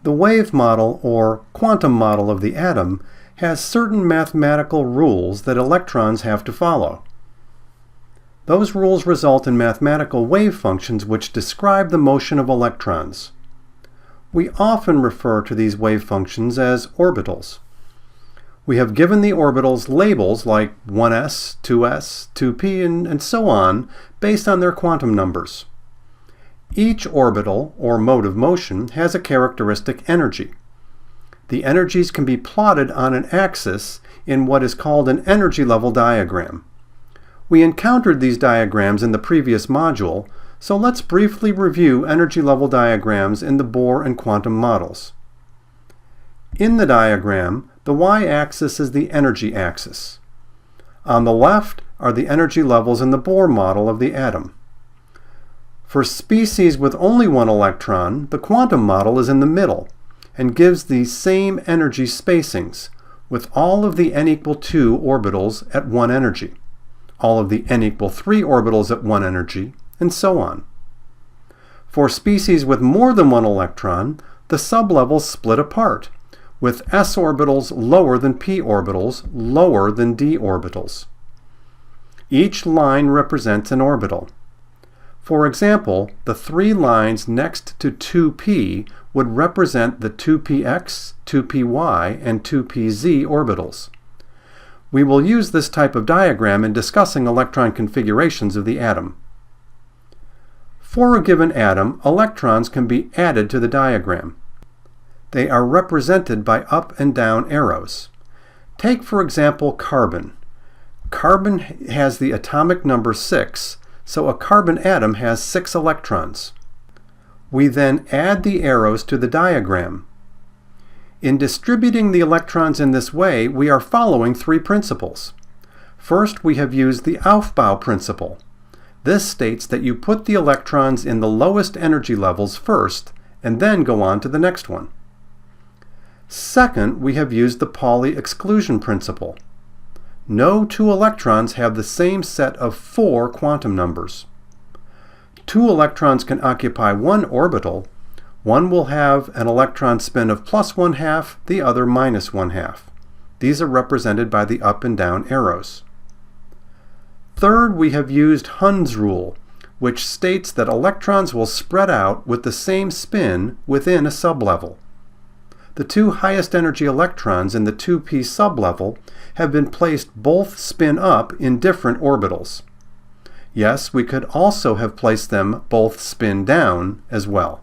The wave model, or quantum model of the atom, has certain mathematical rules that electrons have to follow. Those rules result in mathematical wave functions which describe the motion of electrons. We often refer to these wave functions as orbitals. We have given the orbitals labels like 1s, 2s, 2p, and so on based on their quantum numbers. Each orbital, or mode of motion, has a characteristic energy. The energies can be plotted on an axis in what is called an energy level diagram. We encountered these diagrams in the previous module, so let's briefly review energy level diagrams in the Bohr and quantum models. In the diagram, the y-axis is the energy axis. On the left are the energy levels in the Bohr model of the atom. For species with only one electron, the quantum model is in the middle and gives the same energy spacings, with all of the n equal 2 orbitals at 1 energy, all of the n equal 3 orbitals at 1 energy, and so on. For species with more than one electron, the sublevels split apart, with s orbitals lower than p orbitals, lower than d orbitals. Each line represents an orbital. For example, the 3 lines next to 2p would represent the 2px, 2py, and 2pz orbitals. We will use this type of diagram in discussing electron configurations of the atom. For a given atom, electrons can be added to the diagram. They are represented by up and down arrows. Take, for example, carbon. Carbon has the atomic number 6, so a carbon atom has 6 electrons. We then add the arrows to the diagram. In distributing the electrons in this way, we are following 3 principles. First, we have used the Aufbau principle. This states that you put the electrons in the lowest energy levels first, and then go on to the next one. Second, we have used the Pauli exclusion principle. No 2 electrons have the same set of 4 quantum numbers. 2 electrons can occupy one orbital. One will have an electron spin of +1/2, the other -1/2. These are represented by the up and down arrows. Third, we have used Hund's rule, which states that electrons will spread out with the same spin within a sublevel. The 2 highest energy electrons in the 2p sublevel have been placed both spin up in different orbitals. Yes, we could also have placed them both spin down as well.